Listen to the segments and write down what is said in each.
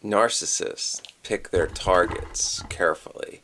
Narcissists pick their targets carefully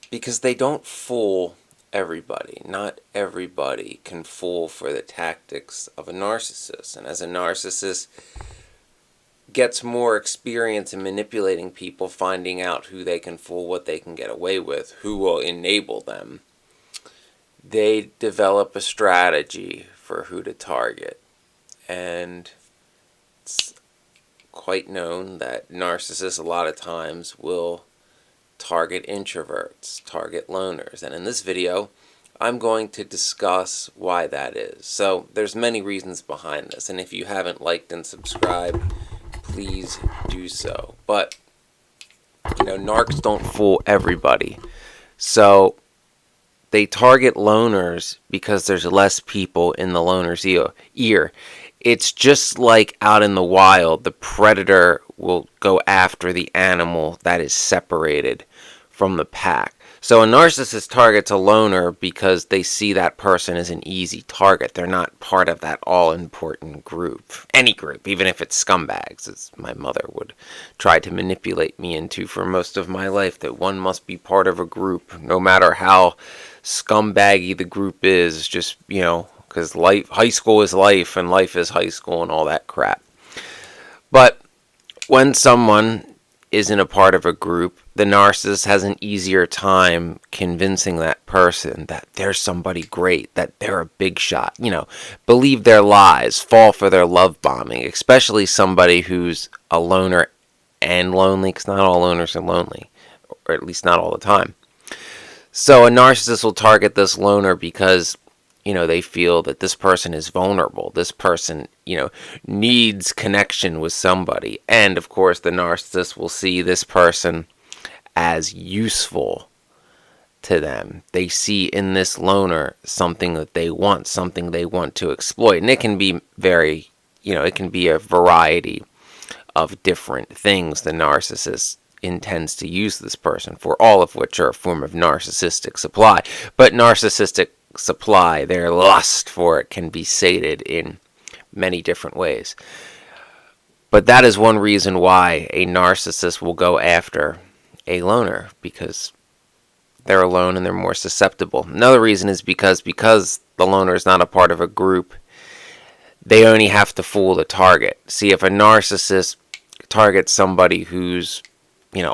because they don't fool everybody. Not everybody can fool for the tactics of a narcissist. And as a narcissist gets more experience in manipulating people, finding out who they can fool, what they can get away with, who will enable them, they develop a strategy for who to target. And it's quite known that narcissists a lot of times will target introverts, target loners. And in this video, I'm going to discuss why that is. So there's many reasons behind this. And if you haven't liked and subscribed, please do so. But, narcs don't fool everybody. So they target loners because there's less people in the loner's ear. It's just like out in the wild, the predator will go after the animal that is separated from the pack. So a narcissist targets a loner because they see that person as an easy target. They're not part of that all-important group. Any group, even if it's scumbags, as my mother would try to manipulate me into for most of my life, that one must be part of a group, no matter how scumbaggy the group is, just, because high school is life, and life is high school, and all that crap. But when someone isn't a part of a group, the narcissist has an easier time convincing that person that they're somebody great, that they're a big shot, believe their lies, fall for their love bombing, especially somebody who's a loner and lonely, because not all loners are lonely, or at least not all the time. So a narcissist will target this loner because they feel that this person is vulnerable. This person, needs connection with somebody. And, of course, the narcissist will see this person as useful to them. They see in this loner something that they want, something they want to exploit. And it can be it can be a variety of different things the narcissist intends to use this person for, all of which are a form of narcissistic supply. But narcissistic supply, their lust for it, can be sated in many different ways. But that is one reason why a narcissist will go after a loner, because they're alone and they're more susceptible. Another reason is because the loner is not a part of a group, they only have to fool the target. See, if a narcissist targets somebody who's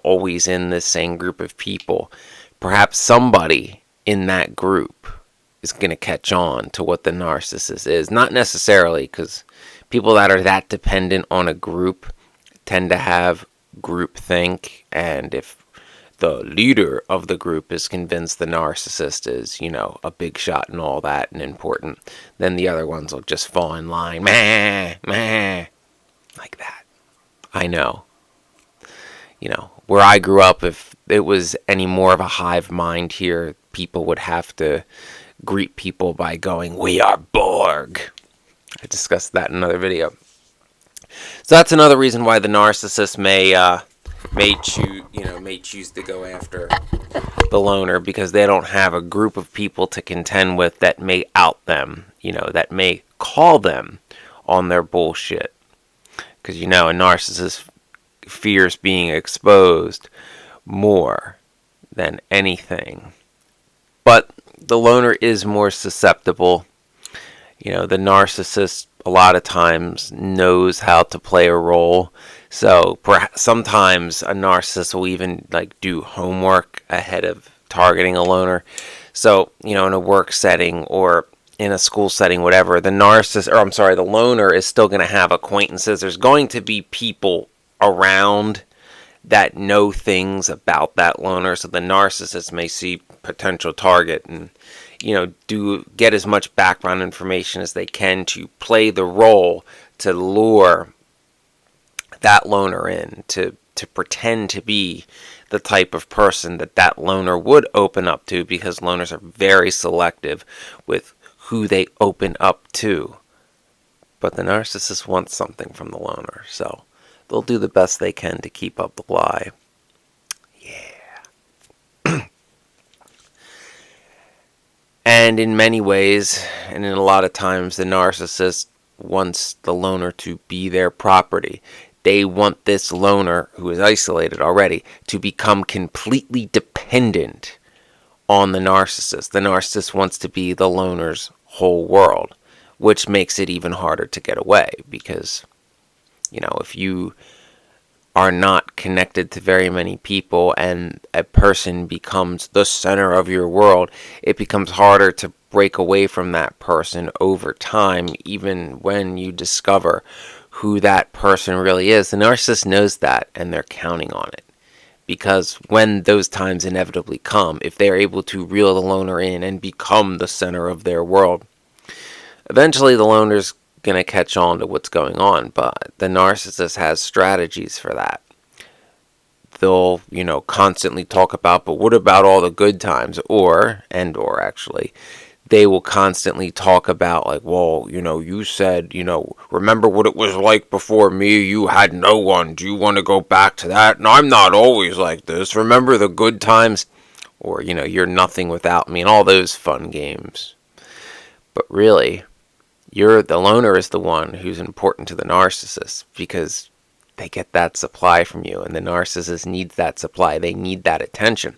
always in the same group of people, perhaps somebody in that group is going to catch on to what the narcissist is. Not necessarily, because people that are that dependent on a group tend to have groupthink, and if the leader of the group is convinced the narcissist is, a big shot and all that and important, then the other ones will just fall in line, meh, meh, like that. I know. Where I grew up, if it was any more of a hive mind here, people would have to greet people by going, "We are Borg." I discussed that in another video. So that's another reason why the narcissist may choose to go after the loner, because they don't have a group of people to contend with that may out them, that may call them on their bullshit. Because a narcissist fears being exposed more than anything. But the loner is more susceptible. The narcissist a lot of times knows how to play a role. So sometimes a narcissist will even do homework ahead of targeting a loner. So, in a work setting or in a school setting, whatever, the loner is still going to have acquaintances. There's going to be people around that know things about that loner, so the narcissist may see potential target and get as much background information as they can to play the role, to lure that loner in, to pretend to be the type of person that loner would open up to, because loners are very selective with who they open up to. But the narcissist wants something from the loner, so they'll do the best they can to keep up the lie. Yeah. And in many ways, and in a lot of times, the narcissist wants the loner to be their property. they want this loner, who is isolated already, to become completely dependent on the narcissist. The narcissist wants to be the loner's whole world, which makes it even harder to get away because, if you are not connected to very many people and a person becomes the center of your world, it becomes harder to break away from that person over time, even when you discover who that person really is. The narcissist knows that, and they're counting on it. Because when those times inevitably come, if they're able to reel the loner in and become the center of their world, eventually the loner's going to catch on to what's going on. But the narcissist has strategies for that. They'll, constantly talk about, but what about all the good times? Or actually, they will constantly talk about, like, well, you said, remember what it was like before me? You had no one. Do you want to go back to that? And I'm not always like this. Remember the good times? Or, you're nothing without me, and all those fun games. But really, the loner is the one who's important to the narcissist because they get that supply from you, and the narcissist needs that supply. They need that attention.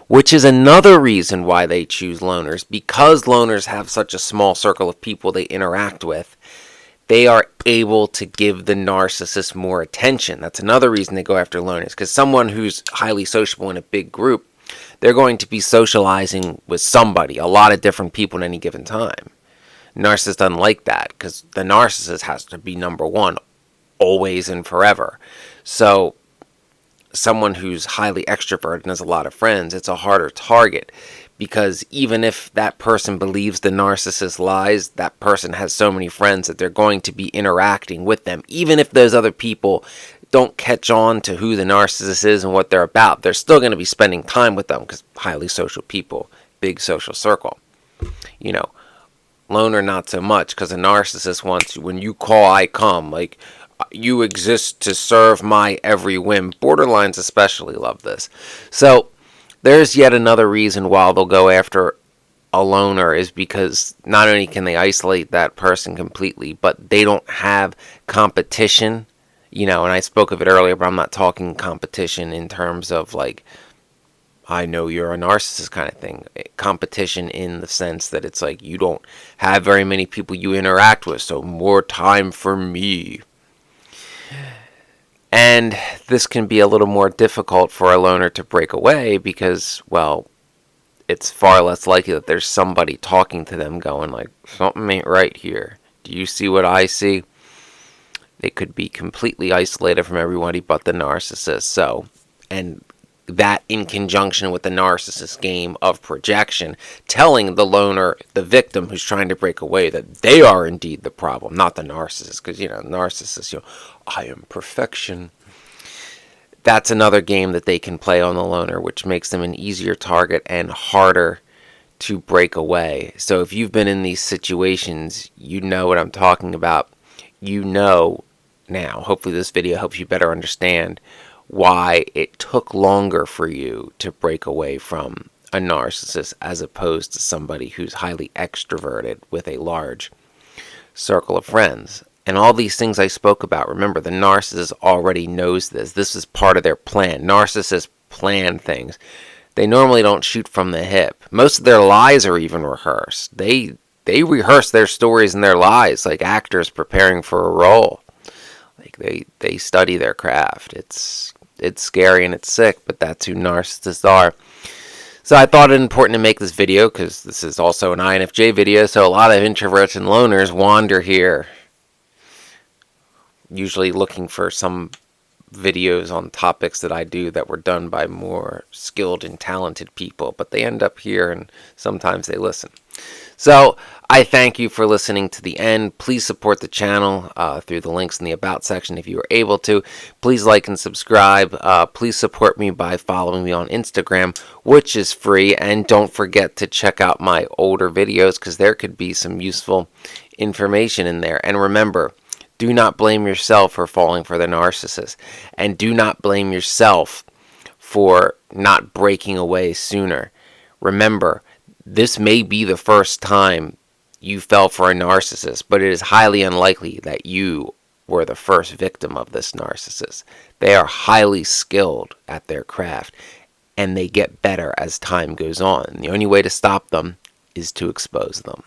Which is another reason why they choose loners. Because loners have such a small circle of people they interact with, they are able to give the narcissist more attention. That's another reason they go after loners. Because someone who's highly sociable in a big group, they're going to be socializing with somebody, a lot of different people at any given time. Narcissist doesn't like that because the narcissist has to be number one always and forever. So someone who's highly extroverted and has a lot of friends, it's a harder target because even if that person believes the narcissist lies, that person has so many friends that they're going to be interacting with them. Even if those other people don't catch on to who the narcissist is and what they're about, they're still going to be spending time with them because highly social people, big social circle. Loner not so much because a narcissist wants, when you call, I come. Like, you exist to serve my every whim. Borderlines especially love this. So there's yet another reason why they'll go after a loner is because not only can they isolate that person completely, but they don't have competition. And I spoke of it earlier, but I'm not talking competition in terms of like, I know you're a narcissist kind of thing. Competition in the sense that it's like you don't have very many people you interact with, so more time for me. And this can be a little more difficult for a loner to break away because, well, it's far less likely that there's somebody talking to them going like, something ain't right here. Do you see what I see? They could be completely isolated from everybody but the narcissist. So, and that in conjunction with the narcissist game of projection, telling the loner, the victim who's trying to break away, that they are indeed the problem, not the narcissist. Because, narcissists, I am perfection. That's another game that they can play on the loner, which makes them an easier target and harder to break away. So if you've been in these situations, you know what I'm talking about. Now. Hopefully this video helps you better understand why it took longer for you to break away from a narcissist as opposed to somebody who's highly extroverted with a large circle of friends. And all these things I spoke about, remember, the narcissist already knows this. This is part of their plan. Narcissists plan things. They normally don't shoot from the hip. Most of their lies are even rehearsed. They rehearse their stories and their lies like actors preparing for a role. Like they study their craft. It's scary and it's sick, but that's who narcissists are. So I thought it important to make this video because this is also an INFJ video, so a lot of introverts and loners wander here, usually looking for some videos on topics that I do that were done by more skilled and talented people, but they end up here and sometimes they listen. So I thank you for listening to the end. Please support the channel through the links in the About section if you are able to. Please like and subscribe. Please support me by following me on Instagram, which is free. And don't forget to check out my older videos because there could be some useful information in there. And remember, do not blame yourself for falling for the narcissist. And do not blame yourself for not breaking away sooner. Remember, this may be the first time you fell for a narcissist, but it is highly unlikely that you were the first victim of this narcissist. They are highly skilled at their craft, and they get better as time goes on. The only way to stop them is to expose them.